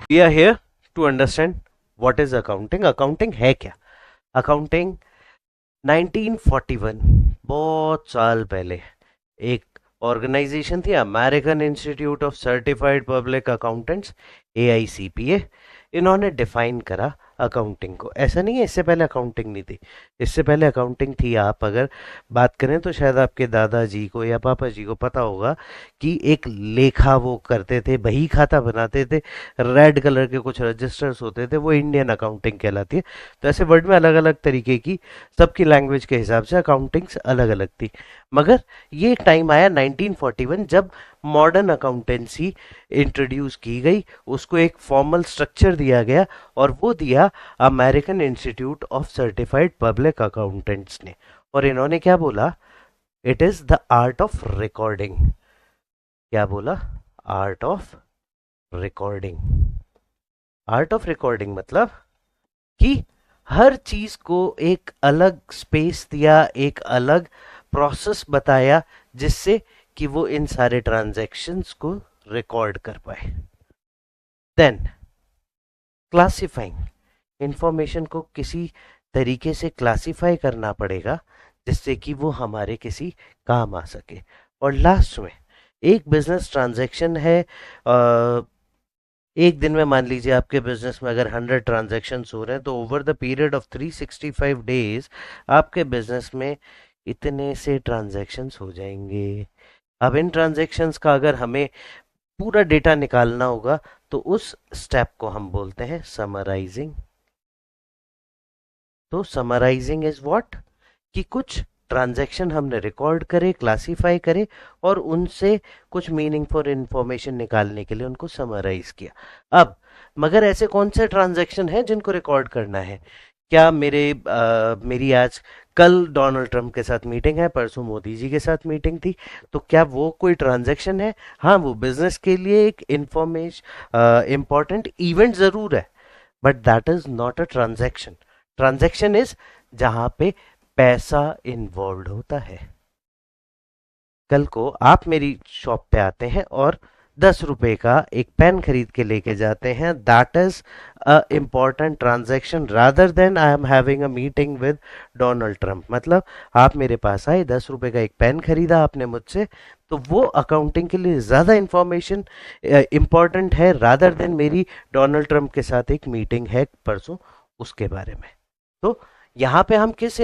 We are here to understand what is accounting. Accounting है क्या? Accounting 1941, बहुत साल पहले, एक ऑर्गेनाइजेशन थी, American institute of certified public accountants, AICPA। इन्होंने डिफाइन करा अकाउंटिंग को। ऐसा नहीं है इससे पहले अकाउंटिंग नहीं थी, इससे पहले अकाउंटिंग थी। आप अगर बात करें तो शायद आपके दादाजी को या पापा जी को पता होगा कि एक लेखा वो करते थे, बही खाता बनाते थे, रेड कलर के कुछ रजिस्टर्स होते थे, वो इंडियन अकाउंटिंग कहलाती है। तो ऐसे वर्ड में अलग अलग तरीके की, सबकी लैंग्वेज के हिसाब से अकाउंटिंग्स अलग अलग थी। मगर ये एक टाइम आया 1941 जब मॉडर्न अकाउंटेंसी इंट्रोड्यूस की गई, उसको एक फॉर्मल स्ट्रक्चर दिया गया, और वो दिया American institute of certified public accountants ने। और इन्होंने क्या बोला? It is the art of recording. क्या बोला? Art of recording. Art of recording मतलब कि हर चीज को एक अलग स्पेस दिया, एक अलग प्रोसेस बताया, जिससे कि वो इन सारे ट्रांजैक्शंस को रिकॉर्ड कर पाए। देन क्लासिफाइंग, इंफॉर्मेशन को किसी तरीके से क्लासिफाई करना पड़ेगा जिससे कि वो हमारे किसी काम आ सके। और लास्ट में एक बिजनेस ट्रांजैक्शन है। एक दिन में मान लीजिए आपके बिजनेस में अगर 100 ट्रांजैक्शंस हो रहे हैं, तो over the period of 365 days आपके बिजनेस में इतने से ट्रांजैक्शंस हो जाएंगे। अब इन ट्रांजैक्शंस का अगर हमें पूरा डेटा निकालना होगा तो उस स्टेप को हम बोलते हैं समराइजिंग। तो समराइजिंग इज व्हाट? कि कुछ ट्रांजैक्शन हमने रिकॉर्ड करे, क्लासिफाई करे, और उनसे कुछ मीनिंगफुल इंफॉर्मेशन निकालने के लिए उनको समराइज किया। अब मगर ऐसे कौन से ट्रांजैक्शन हैं जिनको रिकॉर्ड करना है? क्या मेरी आज कल डोनाल्ड ट्रंप के साथ मीटिंग है, परसों मोदी जी के साथ मीटिंग थी, तो क्या वो कोई ट्रांजैक्शन है? हाँ, वो बिजनेस के लिए एक इंफॉर्मेशन इंपॉर्टेंट इवेंट जरूर है, but that is not a transaction. Transaction is जहां पे पैसा इन्वॉल्व होता है। कल को आप मेरी शॉप पे आते हैं और 10 रुपए का एक पेन खरीद के लेके जाते हैं, that is a important transaction rather than I am having a meeting with Donald Trump. मतलब आप मेरे पास आए, 10 रुपए का एक पेन खरीदा आपने मुझसे, तो वो अकाउंटिंग के लिए ज्यादा इंफॉर्मेशन इंपॉर्टेंट है रादर देन मेरी डोनाल्ड ट्रंप के साथ एक मीटिंग है परसों, उसके बारे में। तो यहाँ पे हम किस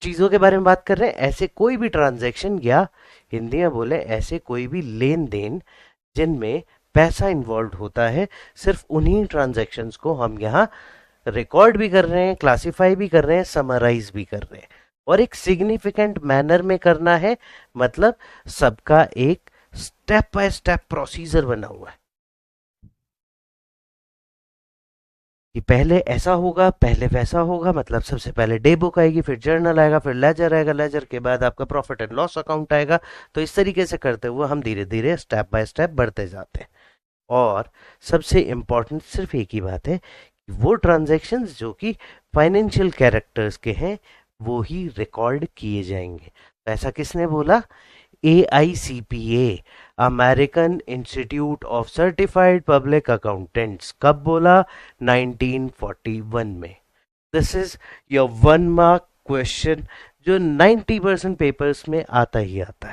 चीजों के बारे में बात कर रहे हैं? ऐसे कोई भी ट्रांजैक्शन, या हिंदी में बोले ऐसे कोई भी लेन देन जिनमें पैसा इन्वॉल्व होता है, सिर्फ उन्हीं ट्रांजैक्शंस को हम यहाँ रिकॉर्ड भी कर रहे हैं, क्लासिफाई भी कर रहे हैं, समराइज भी कर रहे हैं, और एक सिग्निफिकेंट मैनर में करना है। मतलब सबका एक स्टेप बाय स्टेप प्रोसीजर बना हुआ है कि पहले ऐसा होगा, पहले वैसा होगा। मतलब सबसे पहले डे बुक आएगी, फिर जर्नल आएगा, फिर लेजर आएगा, लेजर के बाद आपका प्रॉफिट एंड लॉस अकाउंट आएगा। तो इस तरीके से करते हुए हम धीरे धीरे स्टेप बाय स्टेप बढ़ते जाते हैं। और सबसे इम्पोर्टेंट सिर्फ एक ही बात है कि वो ट्रांजैक्शंस जो कि फाइनेंशियल कैरेक्टर्स के हैं वो ही रिकॉर्ड किए जाएंगे। तो ऐसा किसने बोला? AICPA, American institute of certified public accountants. कब बोला? 1941 में। This is your 1 mark question जो 90% पेपर्स में आता ही आता है।